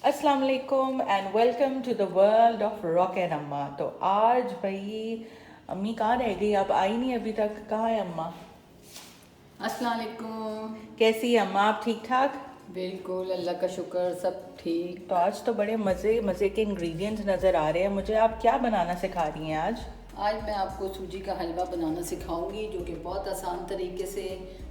अस्सलाम वालेकुम and welcome to the world of rock and Amma. तो आज भाई अम्मी कहाँ रह गई? आप आई नहीं अभी तक। कहाँ है अम्मा? अस्सलाम वालेकुम। कैसी है अम्मा? आप ठीक ठाक? बिल्कुल, अल्लाह का शुक्र, सब ठीक। तो आज तो बड़े मज़े मज़े के इंग्रेडिएंट्स नज़र आ रहे हैं मुझे। आप क्या बनाना सिखा रही हैं आज? आज मैं आपको सूजी का हलवा बनाना सिखाऊंगी, जो कि बहुत आसान तरीके से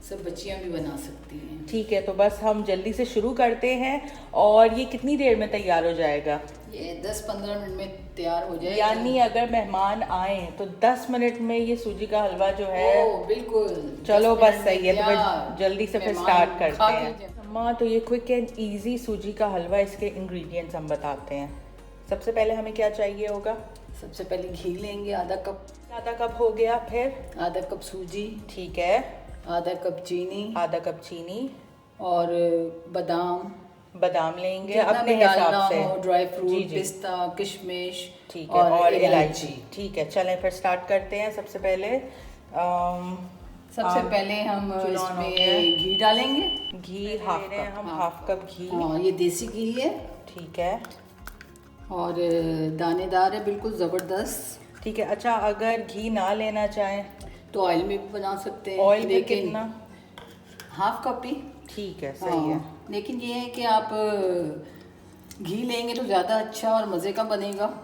सब बच्चियां भी बना सकती हैं। ठीक है, तो बस हम जल्दी से शुरू करते हैं। और ये कितनी देर में तैयार हो जाएगा? ये 10-15 मिनट में तैयार हो जाएगा। यानी अगर मेहमान आए तो 10 मिनट में ये सूजी का हलवा जो है। बिल्कुल। चलो 10 बस मिनट सही में है, तो तैयार। फिर जल्दी से फिर मेहमान स्टार्ट करते खा हैं। के अम्मा, तो ये क्विक एंड इजी सूजी का हलवा, इसके इंग्रेडिएंट्स हम बताते हैं। सबसे पहले हमें क्या चाहिए होगा? सबसे पहले घी लेंगे, आधा कप। आधा कप हो गया। फिर आधा कप सूजी। ठीक है। आधा कप चीनी। आधा कप चीनी। और बादाम। बादाम लेंगे जितना अपने भी डालना हिसाब से। हो, ड्राई जी फ्रूट, जी, पिस्ता, किशमिश। ठीक है। और इलायची। ठीक है, चलें फिर स्टार्ट करते हैं। सबसे पहले सबसे पहले हम इसमें घी डालेंगे। घी हाफ कप। हम हाफ कप घी। हाँ, ये देसी घी है। ठीक है। और दानेदार है, बिल्कुल ज़बरदस्त। ठीक है। अच्छा, अगर घी ना लेना चाहें तो ऑयल में भी बना सकते हैं। ऑयल में कितना? हाफ कप ही। ठीक है, सही है। लेकिन ये है कि आप घी लेंगे तो ज़्यादा अच्छा और मज़े का बनेगा।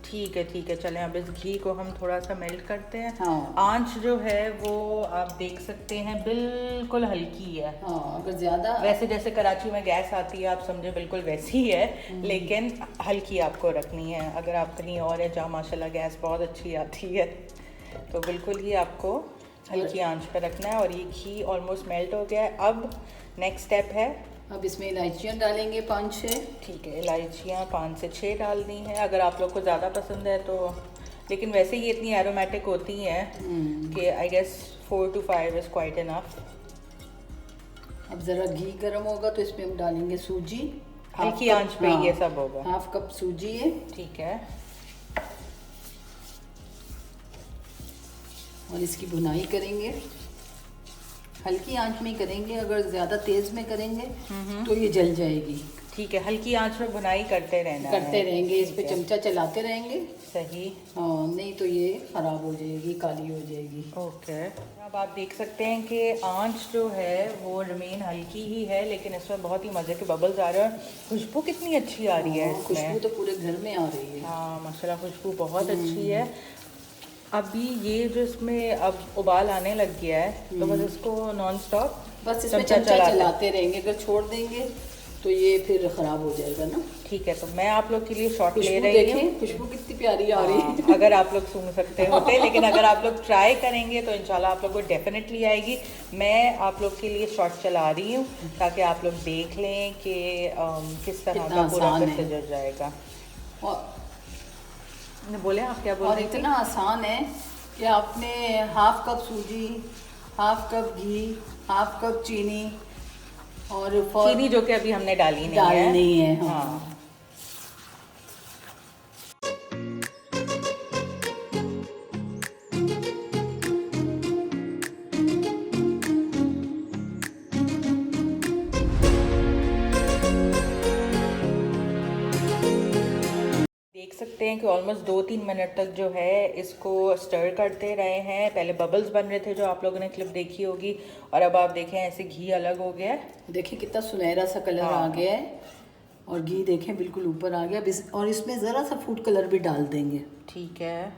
ठीक है ठीक है, चलें अब इस घी को हम थोड़ा सा मेल्ट करते हैं। हाँ। आंच जो है वो आप देख सकते हैं बिल्कुल हल्की है। हाँ, अगर ज़्यादा वैसे जैसे कराची में गैस आती है आप समझे बिल्कुल वैसी ही है, लेकिन हल्की आपको रखनी है। अगर आप कहीं और है जहाँ माशाल्लाह गैस बहुत अच्छी आती है तो बिल्कुल ही आपको हल्की आंच पर रखना है। और ये घी ऑलमोस्ट मेल्ट हो गया है। अब नेक्स्ट स्टेप है, अब इसमें इलायचियाँ डालेंगे 5-6। ठीक है, इलायचियाँ 5 से 6 डालनी है अगर आप लोग को ज़्यादा पसंद है तो। लेकिन वैसे ये इतनी एरोमेटिक होती हैं कि I guess 4 to 5 is quite enough. अब ज़रा घी गर्म होगा तो इसमें हम डालेंगे सूजी। हल्की आंच पे ये सब होगा। हाफ कप सूजी है। ठीक है। और इसकी भुनाई करेंगे, हल्की आंच में ही करेंगे। अगर ज़्यादा तेज़ में करेंगे तो ये जल जाएगी। ठीक है, हल्की आंच में भुनाई करते रहना करते रहेंगे, इस पे चमचा चलाते रहेंगे। सही। हाँ, नहीं तो ये ख़राब हो जाएगी, काली हो जाएगी। ओके। अब आप देख सकते हैं कि आंच जो है वो रिमेन हल्की ही है, लेकिन इसमें बहुत ही मज़े के बबल्स आ रहे हैं। खुशबू कितनी अच्छी आ रही है इसमें। खुशबू तो पूरे घर में आ रही है। हाँ माशाल्लाह, खुशबू बहुत अच्छी है। अभी ये जो इसमें अब उबाल आने लग गया है तो बस इसको नॉन स्टॉप बस इसमें चमचा चलाते रहेंगे। अगर छोड़ देंगे तो ये फिर ख़राब हो जाएगा ना। ठीक है, तो मैं आप लोग के लिए शॉट ले रही हूँ। खुशबू कितनी प्यारी आ रही है। अगर आप लोग सूंघ सकते होते, लेकिन अगर आप लोग ट्राई करेंगे तो इंशाल्लाह आप लोग को डेफिनेटली आएगी। मैं आप लोग के लिए शॉट चला रही हूँ ताकि आप लोग देख लें कि किस तरह का पूरा प्रोसीजर जाएगा। और बोले आप क्या बोल रहे थे? और इतना आसान है कि आपने हाफ कप सूजी, हाफ कप घी, हाफ कप चीनी और चीनी जो कि अभी हमने डाली नहीं है। हाँ। देख सकते हैं कि ऑलमोस्ट 2-3 मिनट तक जो है इसको स्टर करते रहे हैं। पहले बबल्स बन रहे थे जो आप लोगों ने क्लिप देखी होगी, और अब आप देखें ऐसे घी अलग हो गया है। देखिए कितना सुनहरा सा कलर आ गया है और घी देखें बिल्कुल ऊपर आ गया। और इसमें ज़रा सा फूड कलर भी डाल देंगे। ठीक है,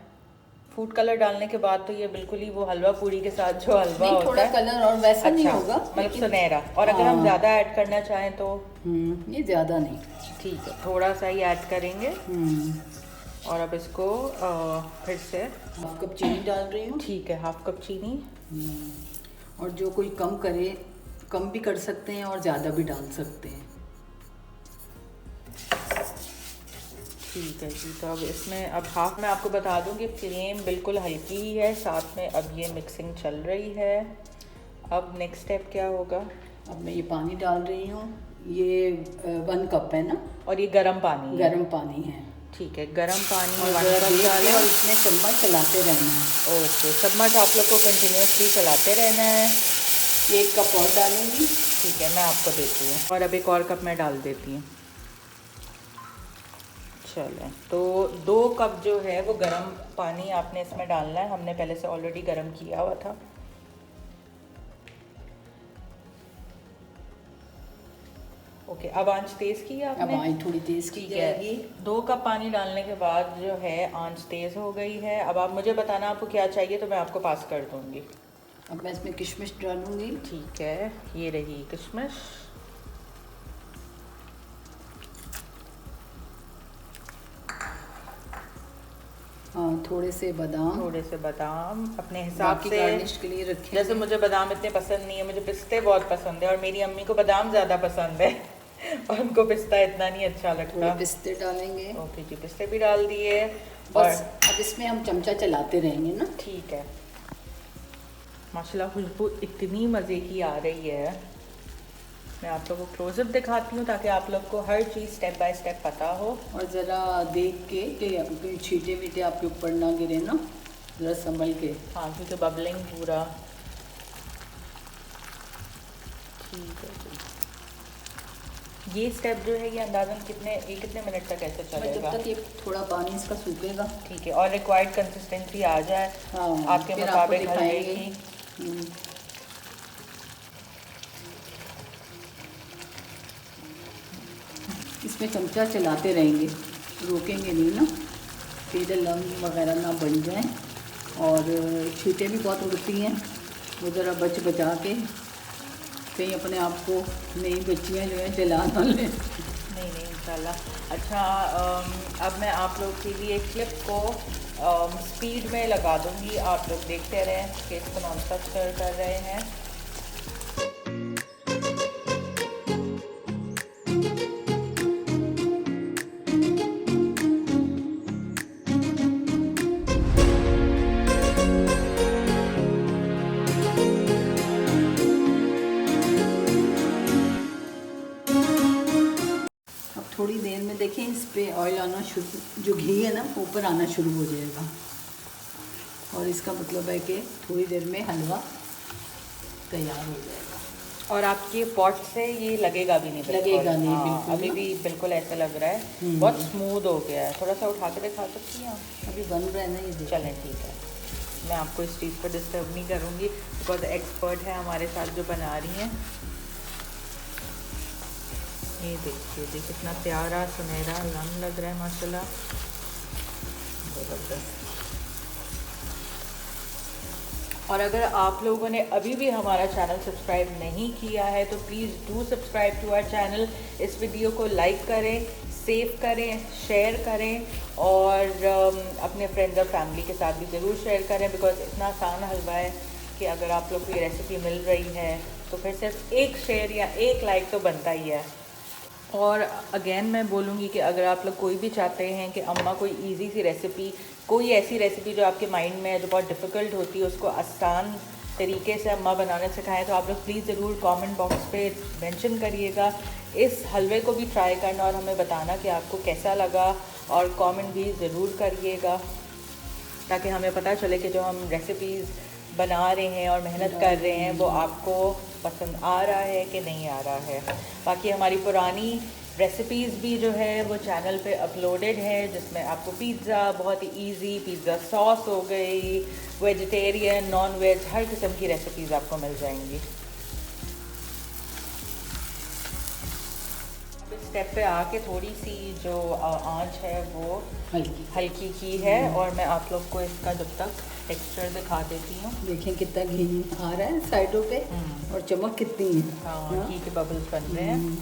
फूड कलर डालने के बाद तो ये बिल्कुल ही वो हलवा पूरी के साथ जो हलवा होता थोड़ा है कलर और वैसा नहीं होगा, मतलब सुनहरा। और अगर हम ज़्यादा ऐड करना चाहें तो ये ज़्यादा नहीं, ठीक है, थोड़ा सा ही ऐड करेंगे। और अब इसको फिर से हाफ कप चीनी डाल रही हूँ। ठीक है, हाफ कप चीनी। और जो कोई कम करे, कम भी कर सकते हैं और ज़्यादा भी डाल सकते हैं। ठीक है जी, तो अब इसमें अब हाफ में आपको बता दूं कि फ्लेम बिल्कुल हल्की ही है, साथ में अब ये मिक्सिंग चल रही है। अब नेक्स्ट स्टेप क्या होगा? अब मैं ये पानी डाल रही हूँ, ये 1 कप है ना, और ये गर्म पानी है। ठीक है, गर्म पानी और इसमें चम्मच चलाते रहना है। ओके, चम्मच आप लोग को कंटिन्यूसली चलाते रहना है। 1 कप और डालूंगी। ठीक है, मैं आपको देती हूँ। और अब एक और कप मैं डाल देती हूँ। चलें, तो 2 कप जो है वो गर्म पानी आपने इसमें डालना है। हमने पहले से ऑलरेडी गर्म किया हुआ था। ओके, अब आंच तेज़ की है अब आपने? आँच थोड़ी तेज़ की ठीक जाएगी। है। 2 कप पानी डालने के बाद जो है आंच तेज़ हो गई है। अब आप मुझे बताना आपको क्या चाहिए, तो मैं आपको पास कर दूँगी। अब मैं इसमें किशमिश डालूंगी। ठीक है, ये रही किशमिश। हाँ, थोड़े से बादाम। थोड़े से बादाम अपने हिसाब बाकी से, गार्निश के लिए रखे। जैसे मुझे बादाम इतने पसंद नहीं है, मुझे पिस्ते बहुत पसंद है और मेरी अम्मी को बादाम ज़्यादा पसंद है और उनको पिस्ता इतना नहीं अच्छा थोड़े लगता। पिस्ते डालेंगे। ओके जी, पिस्ते भी डाल दिए। बस और अब इसमें हम चमचा चलाते रहेंगे ना। ठीक है। माशाल्लाह खुशबू इतनी मज़े की आ रही है। मैं आप लोगों को क्लोजअप दिखाती हूँ ताकि आप लोग को हर चीज़ स्टेप बाय स्टेप पता हो। और ज़रा देख के कि छींटे वीटे आपके ऊपर ना गिरे ना, ज़रा संभल के। हाँ, क्योंकि बबलिंग पूरा ठीक है जी। ये स्टेप जो है ये अंदाज़न कितने मिनट तक ऐसे जब चलेगा? तक ये थोड़ा पानी इसका सूखेगा। ठीक है, और रिक्वायर्ड कंसिस्टेंसी आ जाए हाँ, आपके फिर आपको मुताबिक हलवे दिखाएंगे। की। इसमें चमचा चलाते रहेंगे, रोकेंगे नहीं ना, तेरे लंग वगैरह ना बन जाएं। और छींटे भी बहुत उड़ती हैं, वो ज़रा बचा के, कहीं अपने आप को नई बच्चियाँ जो है जला ना लें। नहीं इंशाल्लाह। अच्छा, अब मैं आप लोग के लिए क्लिप को स्पीड में लगा दूंगी। आप लोग देखते रहें कि इसको नॉन स्टॉप स्टर कर रहे हैं। थोड़ी देर में देखें इस पे ऑयल आना शुरू, जो घी है ना ऊपर आना शुरू हो जाएगा, और इसका मतलब है कि थोड़ी देर में हलवा तैयार हो जाएगा। और आपके पॉट से ये लगेगा भी नहीं? लगेगा नहीं, हाँ, बिल्कुल अभी ना। भी बिल्कुल ऐसा लग रहा है, बहुत स्मूथ हो गया है। थोड़ा सा उठा के दिखा सकती हैं आप? अभी बन रहा है ना ये, चलें ठीक है, मैं आपको इस चीज़ पर डिस्टर्ब नहीं करूँगी बिकॉज एक्सपर्ट है हमारे साथ जो बना रही हैं। ये देखिए कितना प्यारा सुनहरा रंग लग रहा है माशाल्लाह, ज़बरदस्त। और अगर आप लोगों ने अभी भी हमारा चैनल सब्सक्राइब नहीं किया है तो please do subscribe to our channel. इस वीडियो को लाइक करें, सेव करें, शेयर करें और अपने फ्रेंड्स और फैमिली के साथ भी ज़रूर शेयर करें बिकॉज इतना आसान हलवा है कि अगर आप लोग को ये रेसिपी मिल रही है तो फिर सिर्फ एक शेयर या एक लाइक तो बनता ही है। और अगेन मैं बोलूँगी कि अगर आप लोग कोई भी चाहते हैं कि अम्मा कोई इजी सी रेसिपी, कोई ऐसी रेसिपी जो आपके माइंड में है जो बहुत डिफ़िकल्ट होती है, उसको आसान तरीके से अम्मा बनाने सिखाएं तो आप लोग प्लीज़ ज़रूर कमेंट बॉक्स पे मेंशन करिएगा। इस हलवे को भी ट्राई करना और हमें बताना कि आपको कैसा लगा, और कमेंट भी ज़रूर करिएगा ताकि हमें पता चले कि जो हम रेसिपीज़ बना रहे हैं और मेहनत कर रहे हैं वो आपको पसंद आ रहा है कि नहीं आ रहा है। बाकी हमारी पुरानी रेसिपीज़ भी जो है वो चैनल पे अपलोडेड है जिसमें आपको पिज़्ज़ा बहुत ही इजी, पिज़्ज़ा सॉस हो गई, वेजिटेरियन, नॉन वेज, हर किस्म की रेसिपीज़ आपको मिल जाएंगी। स्टेप पे आके थोड़ी सी जो आंच है वो हल्की की है और मैं आप लोग को इसका जब तक टेक्सचर दिखा देती हूँ। देखें कितना घी आ रहा है साइडों पे और चमक कितनी है। हाँ, घी के बबल्स बन रहे हैं।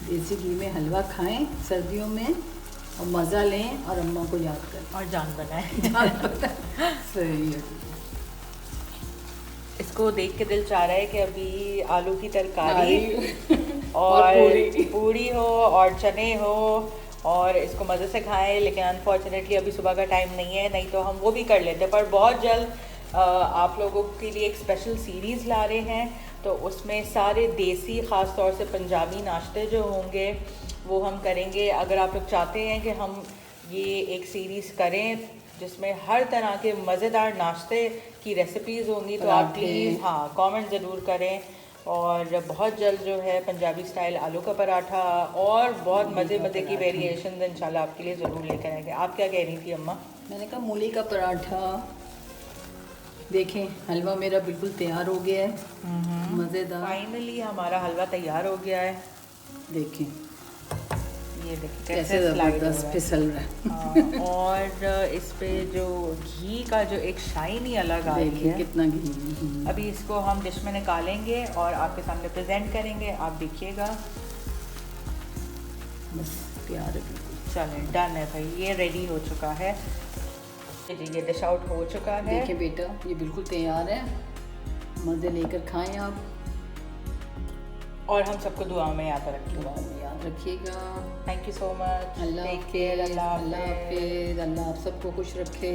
देसी घी में हलवा खाएं सर्दियों में और मज़ा लें और अम्मा को याद करें और जान बनाएं। सही है। इसको देख के दिल चाह रहा है कि अभी आलू की तरकारी और पूरी हो और चने हो और इसको मज़े से खाएं, लेकिन अनफॉर्चुनेटली अभी सुबह का टाइम नहीं है, नहीं तो हम वो भी कर लेते। पर बहुत जल्द आप लोगों के लिए एक स्पेशल सीरीज़ ला रहे हैं तो उसमें सारे देसी, ख़ास तौर से पंजाबी नाश्ते जो होंगे वो हम करेंगे। अगर आप लोग चाहते हैं कि हम ये एक सीरीज़ करें जिसमें हर तरह के मज़ेदार नाश्ते की रेसिपीज़ होंगी तो आप प्लीज़ हाँ कमेंट ज़रूर करें और बहुत जल्द जो है पंजाबी स्टाइल आलू का पराठा और बहुत मज़े की वेरिएशन इंशाल्लाह आपके लिए ज़रूर लेकर आएंगे। आप क्या कह रही थी अम्मा? मैंने कहा मूली का पराठा। देखें हलवा मेरा बिल्कुल तैयार हो गया है, मज़ेदार। फाइनली हमारा हलवा तैयार हो गया है। देखें ये देखिए कैसे ज़बरदस्त फिसल रहा है। हाँ, और इस पे जो घी का जो एक शाइन ही अलग आ रही देखिए है। कितना घी। अभी इसको हम डिश में निकालेंगे और आपके सामने प्रेजेंट करेंगे, आप देखिएगा। बस तैयार है बिल्कुल। चलें डन है भाई, ये रेडी हो चुका है जी, ये डिश आउट हो चुका है। देखिए बेटा ये बिल्कुल तैयार है, मज़े लेकर खाएं आप, और हम सबको दुआ में याद रखेंगे। दुआ में याद रखिएगा। Thank you so much. अल्लाह टेक केयर। हाफिज़, अल्लाह हाफिज़, अल्लाह आप सबको खुश रखे।